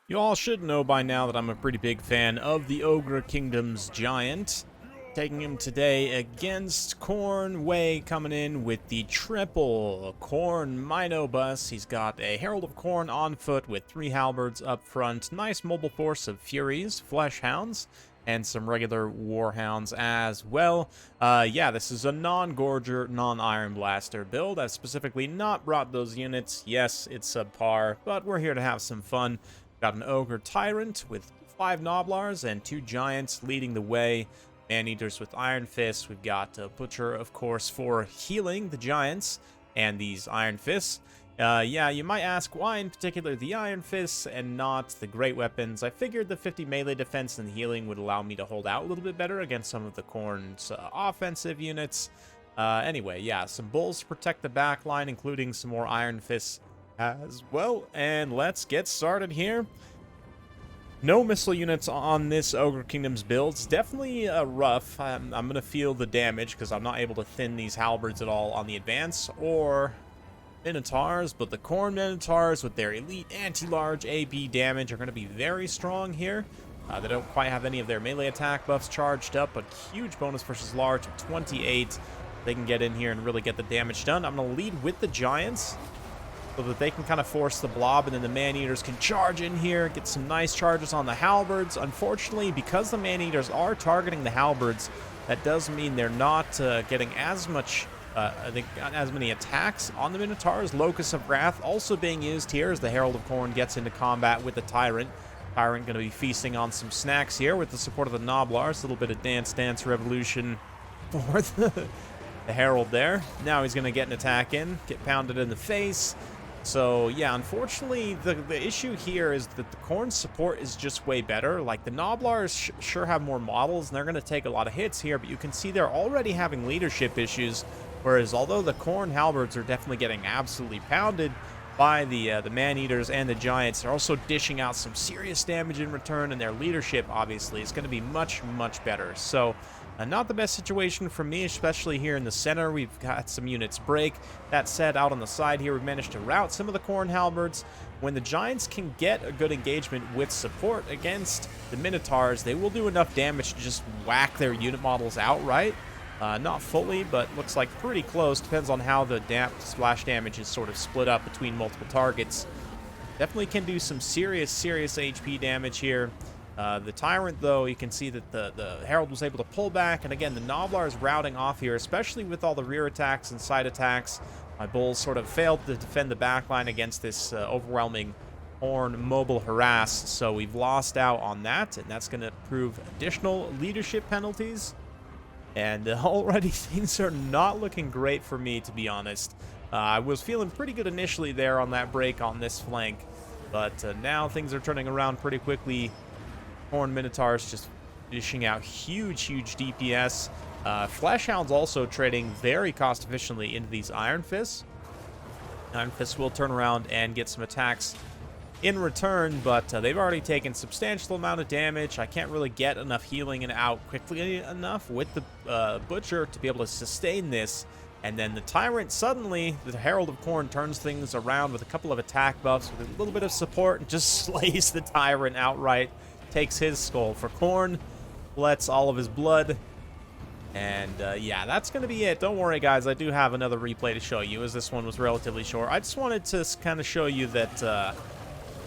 You all should know by now that I'm a pretty big fan of the Ogre Kingdom's Giant. Taking him today against Khorne Way, coming in with the triple Khorne Minobus. He's got a Herald of Khorne on foot with 3 halberds up front, nice mobile force of Furies, Flesh Hounds, and some regular Warhounds as well. Yeah, this is a non-Gorger, non-Iron Blaster build. I've specifically not brought those units. Yes, it's subpar, but we're here to have some fun. Got an Ogre Tyrant with 5 Noblars and 2 Giants leading the way. Man-Eaters with Iron Fists. We've got a Butcher, of course, for healing the Giants and these Iron Fists. Yeah, you might ask why in particular the Iron Fists and not the Great Weapons. I figured the 50 melee defense and healing would allow me to hold out a little bit better against some of the Khorne's offensive units. Anyway, yeah, some Bulls to protect the back line, including some more Iron Fists as well. And let's get started here. No missile units on this Ogre Kingdom's build. It's definitely rough. I'm going to feel the damage because I'm not able to thin these halberds at all on the advance or Minotaurs, but the Khorne Minotaurs with their elite anti-large AB damage are going to be very strong here. They don't quite have any of their melee attack buffs charged up, but huge bonus versus large of 28. They can get in here and really get the damage done. I'm going to lead with the Giants, so that they can kind of force the blob, and then the Man-Eaters can charge in here, get some nice charges on the halberds. Unfortunately, because the Man-Eaters are targeting the halberds, that does mean they're not getting as much, as many attacks on the Minotaurs. Locus of Wrath also being used here as the Herald of Khorne gets into combat with the Tyrant. Tyrant going to be feasting on some snacks here with the support of the Noblars. A little bit of Dance Dance Revolution for the Herald there. Now he's going to get an attack in, get pounded in the face. So, yeah, unfortunately, the issue here is that the Khorne support is just way better. Like, the Noblars sure have more models, and they're going to take a lot of hits here, but you can see they're already having leadership issues, whereas although the Khorne halberds are definitely getting absolutely pounded by the Man-Eaters and the Giants, they're also dishing out some serious damage in return, and their leadership, obviously, is going to be much, much better. So, not the best situation for me, especially here in the center. We've got some units break. That said, out on the side here, we've managed to rout some of the Khorne halberds. When the Giants can get a good engagement with support against the Minotaurs, they will do enough damage to just whack their unit models outright. Not fully, but looks like pretty close. Depends on how the splash damage is sort of split up between multiple targets. Definitely can do some serious HP damage here. The Tyrant, though, you can see that the Herald was able to pull back, and again, the Noblar is routing off here, especially with all the rear attacks and side attacks. My Bulls sort of failed to defend the backline against this overwhelming Khorne mobile harass, so we've lost out on that, and that's going to prove additional leadership penalties. And already things are not looking great for me, to be honest. I was feeling pretty good initially there on that break on this flank, but now things are turning around pretty quickly. Khorne Minotaurs just dishing out huge DPS. Flesh Hounds also trading very cost efficiently into these Iron Fists. Iron Fists will turn around and get some attacks in return, but they've already taken substantial amount of damage. I can't really get enough healing and out quickly enough with the Butcher to be able to sustain this. And then the Tyrant, suddenly, the Herald of Khorne turns things around with a couple of attack buffs, with a little bit of support, and just slays the Tyrant outright. Takes his skull for Khorne, lets all of his blood, and yeah, that's going to be it. Don't worry, guys, I do have another replay to show you, as this one was relatively short. I just wanted to kind of show you that,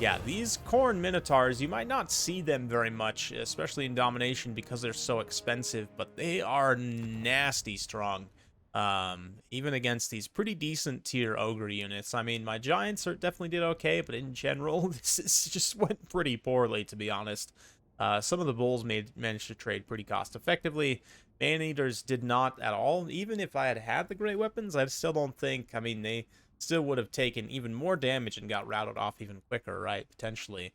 yeah, these Khorne Minotaurs, you might not see them very much, especially in Domination, because they're so expensive, but they are nasty strong. Even against these pretty decent tier Ogre units. I mean, my Giants definitely did okay, but in general, this just went pretty poorly, to be honest. Some of the Bulls managed to trade pretty cost effectively. Man-Eaters did not at all. Even if I had the great weapons, I still don't think, I mean, they still would have taken even more damage and got routed off even quicker, right? Potentially.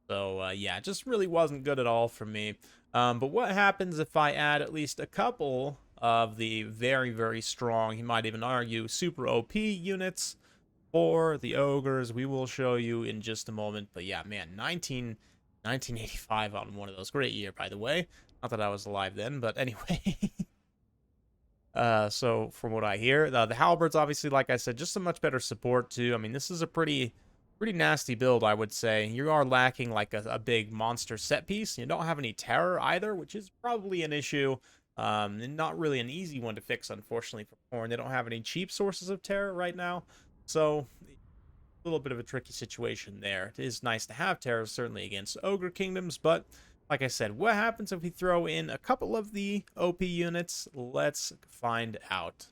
So, yeah, it just really wasn't good at all for me. But what happens if I add at least a couple of the very strong, you might even argue, super OP units for the Ogres? We will show you in just a moment. But yeah, man, 1985 on one of those. Great year, by the way. Not that I was alive then, but anyway. So from what I hear, the halberds, obviously, like I said, just a much better support too. I mean, this is a pretty Pretty nasty build, I would say. You are lacking like a big monster set piece. You don't have any terror either, which is probably an issue. And not really an easy one to fix, unfortunately, for Khorne. They don't have any cheap sources of terror right now. So, a little bit of a tricky situation there. It is nice to have terror, certainly, against Ogre Kingdoms, but like I said, what happens if we throw in a couple of the OP units? Let's find out.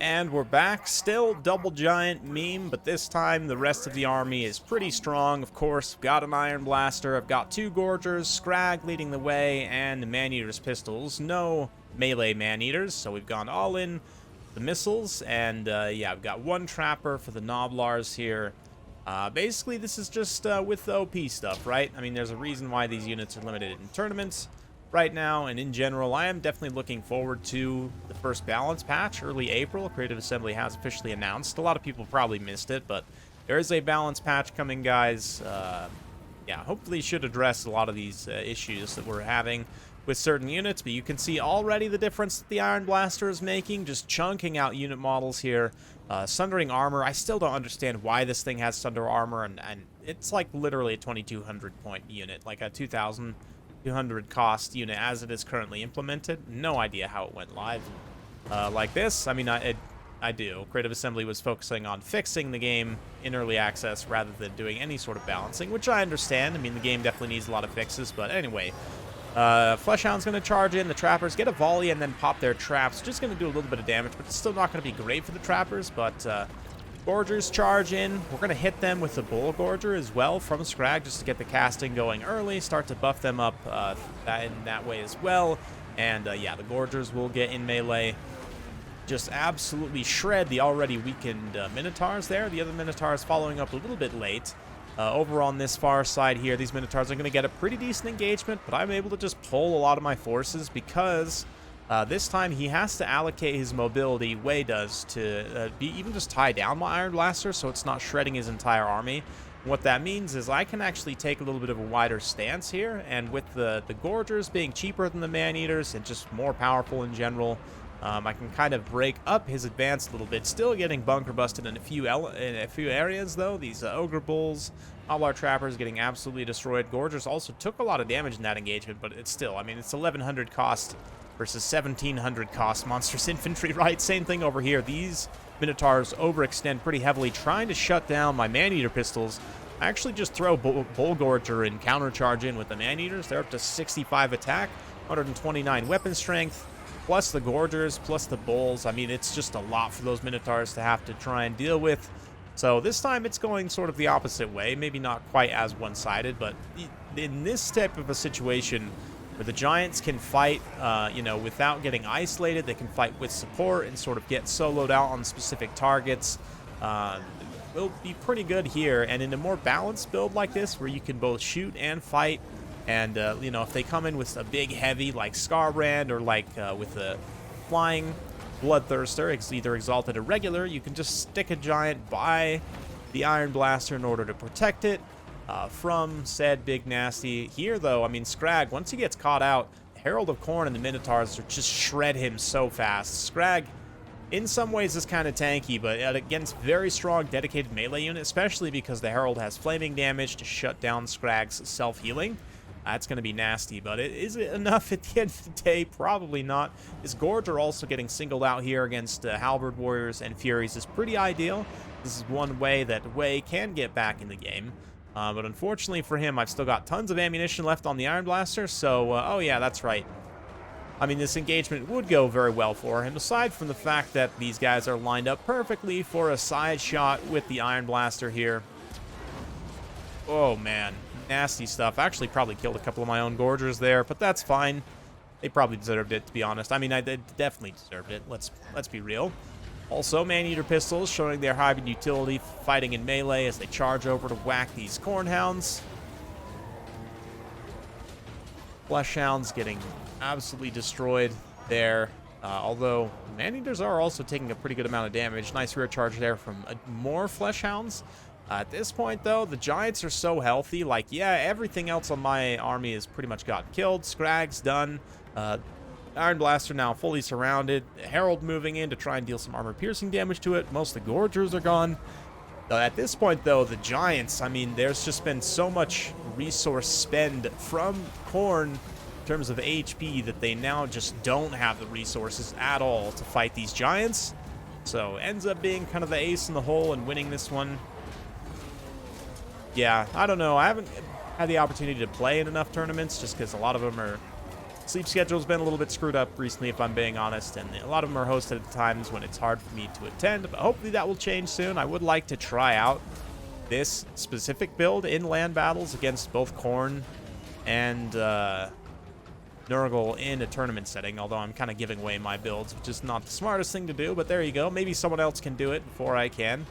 And we're back, still double giant meme, but this time the rest of the army is pretty strong. Of course, I've got an Iron Blaster, I've got 2 Gorgers, Scrag leading the way, and the Man-Eater's pistols. No melee Man-Eaters, so we've gone all in the missiles, and yeah, I've got 1 Trapper for the Noblars here. Basically, this is just with the OP stuff, right? I mean, there's a reason why these units are limited in tournaments right now, and in general, I am definitely looking forward to the first balance patch, early April. Creative Assembly has officially announced. A lot of people probably missed it, but there is a balance patch coming, guys. Yeah, hopefully should address a lot of these issues that we're having with certain units, but you can see already the difference that the Iron Blaster is making, just chunking out unit models here. Sundering Armor, I still don't understand why this thing has Sunder Armor, and it's like literally a 2,200 point unit, like a 2,200 cost unit as it is currently implemented. No idea how it went live like this. I mean, I do. Creative Assembly was focusing on fixing the game in early access rather than doing any sort of balancing, which I understand. I mean, the game definitely needs a lot of fixes, but anyway. Fleshhound's going to charge in. The Trappers get a volley and then pop their traps. Just going to do a little bit of damage, but it's still not going to be great for the Trappers, but Gorgers charge in. We're going to hit them with the Bull Gorger as well from Scrag just to get the casting going early, start to buff them up in that way as well. And yeah, the Gorgers will get in melee. Just absolutely shred the already weakened Minotaurs there. The other Minotaurs following up a little bit late. Over on this far side here, these Minotaurs are going to get a pretty decent engagement, but I'm able to just pull a lot of my forces because this time he has to allocate his mobility, Wei does, to even just tie down my Iron Blaster so it's not shredding his entire army. What that means is I can actually take a little bit of a wider stance here, and with the Gorgers being cheaper than the Man-Eaters and just more powerful in general, I can kind of break up his advance a little bit. Still getting bunker busted in a few areas, though. These Ogre Bulls, Noblar Trappers getting absolutely destroyed. Gorgers also took a lot of damage in that engagement, but it's still, I mean, it's 1,100 cost versus 1,700 cost Monstrous Infantry, right? Same thing over here. These Minotaurs overextend pretty heavily, trying to shut down my Man-Eater pistols. I actually just throw Bull Gorger and countercharge in with the Man-Eaters. They're up to 65 attack, 129 weapon strength. Plus the Gorgers, plus the Bulls. I mean, it's just a lot for those Minotaurs to have to try and deal with. So this time it's going sort of the opposite way. Maybe not quite as one-sided, but in this type of a situation where the Giants can fight, you know, without getting isolated, they can fight with support and sort of get soloed out on specific targets. Will be pretty good here. And in a more balanced build like this, where you can both shoot and fight, and, you know, if they come in with a big heavy like Scarbrand or like with a flying Bloodthirster, either Exalted or regular, you can just stick a Giant by the Iron Blaster in order to protect it from said big nasty. Here, though, I mean, Scrag, once he gets caught out, Herald of Khorne and the Minotaurs just shred him so fast. Scrag, in some ways, is kind of tanky, but against very strong, dedicated melee unit, especially because the Herald has flaming damage to shut down Scrag's self-healing. That's going to be nasty, but is it enough at the end of the day? Probably not. His Gorger also getting singled out here against Halberd Warriors and Furies is pretty ideal. This is one way that Wei can get back in the game. But unfortunately for him, I've still got tons of ammunition left on the Iron Blaster, so, oh yeah, that's right. I mean, this engagement would go very well for him, aside from the fact that these guys are lined up perfectly for a side shot with the Iron Blaster here. Oh, man. Nasty stuff. I actually probably killed a couple of my own Gorgers there, but that's fine. They probably deserved it, to be honest. I mean, they definitely deserved it. Let's be real. Also, Man-Eater pistols showing their high utility, fighting in melee as they charge over to whack these Khornehounds. Fleshhounds getting absolutely destroyed there. Although Man-Eaters are also taking a pretty good amount of damage. Nice rear charge there from more Fleshhounds. At this point, though, the Giants are so healthy. Like, yeah, everything else on my army has pretty much gotten killed. Scrag's done. Iron Blaster now fully surrounded. Herald moving in to try and deal some armor-piercing damage to it. Most of the Gorgers are gone. At this point, though, the Giants, I mean, there's just been so much resource spend from Khorne in terms of HP that they now just don't have the resources at all to fight these Giants. So ends up being kind of the ace in the hole and winning this one. Yeah, I don't know. I haven't had the opportunity to play in enough tournaments just because a lot of them are... Sleep schedule's been a little bit screwed up recently, if I'm being honest, and a lot of them are hosted at times when it's hard for me to attend, but hopefully that will change soon. I would like to try out this specific build in land battles against both Khorne and Nurgle in a tournament setting, although I'm kind of giving away my builds, which is not the smartest thing to do, but there you go. Maybe someone else can do it before I can,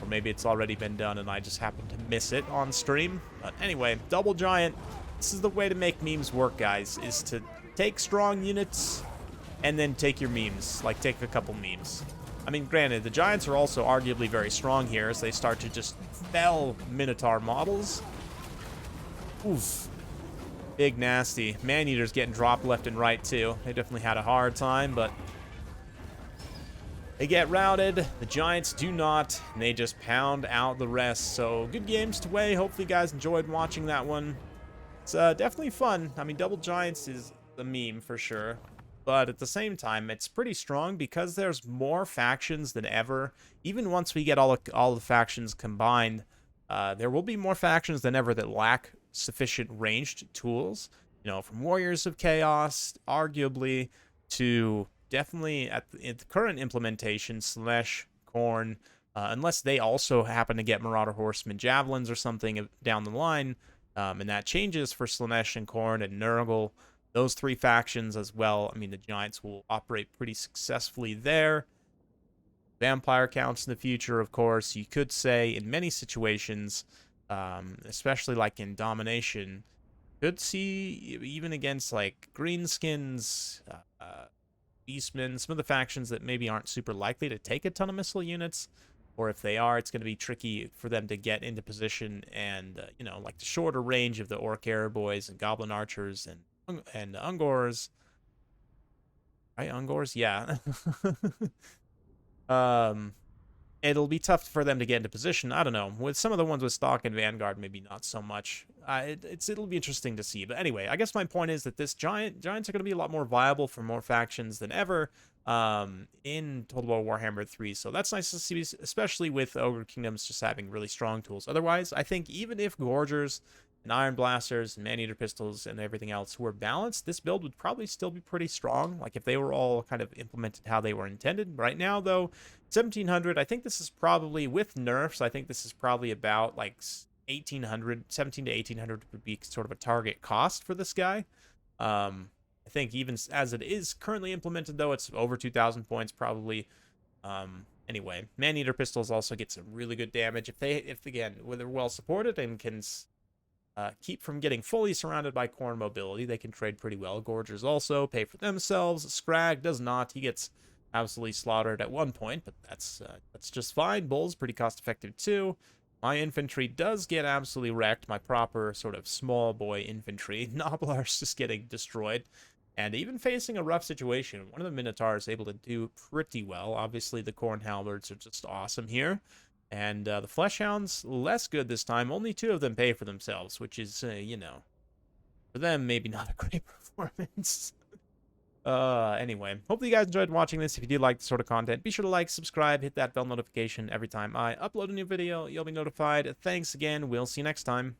or maybe it's already been done and I just happen to miss it on stream. But anyway, Double Giant. This is the way to make memes work, guys, is to take strong units and then take your memes. Like, take a couple memes. I mean, granted, the Giants are also arguably very strong here as they start to just fell MINOTAUR models. Oof. Big nasty. Man-Eater's getting dropped left and right, too. They definitely had a hard time, but they get routed. The Giants do not, and they just pound out the rest. So, good games to weigh. Hopefully you guys enjoyed watching that one. It's definitely fun. I mean, Double Giants is a meme for sure. But at the same time, it's pretty strong because there's more factions than ever. Even once we get all the factions combined, there will be more factions than ever that lack sufficient ranged tools. You know, from Warriors of Chaos, arguably, to definitely at the current implementation, Slaanesh, Khorne, unless they also happen to get Marauder Horsemen Javelins or something down the line. And that changes for Slaanesh and Khorne and Nurgle. Those three factions as well. I mean, the Giants will operate pretty successfully there. Vampire counts in the future, of course. You could say in many situations, especially like in Domination, could see even against like Greenskins, Beastmen, some of the factions that maybe aren't super likely to take a ton of missile units. Or if they are, it's going to be tricky for them to get into position. And, you know, like the shorter range of the Orc Airboys and Goblin Archers and Ungors. Right, Ungors? Yeah. It'll be tough for them to get into position. I don't know. With some of the ones with Stalk and Vanguard, maybe not so much. It'll be interesting to see. But anyway, I guess my point is that this Giants are going to be a lot more viable for more factions than ever in Total War Warhammer 3. So that's nice to see, especially with Ogre Kingdoms just having really strong tools. Otherwise, I think even if Gorgers and Iron Blasters and Man-Eater Pistols and everything else were balanced, this build would probably still be pretty strong. Like if they were all kind of implemented how they were intended. Right now, though, 1700, I think this is probably, with nerfs, I think this is probably about like 1800, 17 to 1800 would be sort of a target cost for this guy. I think even as it is currently implemented, though, it's over 2,000 points probably. Anyway, Man-Eater Pistols also get some really good damage if again, when they're well supported and can keep from getting fully surrounded by Khorne mobility. They can trade pretty well. Gorgers also pay for themselves. Scrag does not. He gets absolutely slaughtered at one point, but that's just fine. Bull's pretty cost effective too. My infantry does get absolutely wrecked. My proper sort of small boy infantry. Gnoblar's just getting destroyed. And even facing a rough situation, one of the Minotaur is able to do pretty well. Obviously, the Khorne Halberds are just awesome here. And the Fleshhounds, less good this time. Only 2 of them pay for themselves, which is, you know, for them, maybe not a great performance. Anyway, hopefully you guys enjoyed watching this. If you do like this sort of content, be sure to like, subscribe, hit that bell notification every time I upload a new video. You'll be notified. Thanks again. We'll see you next time.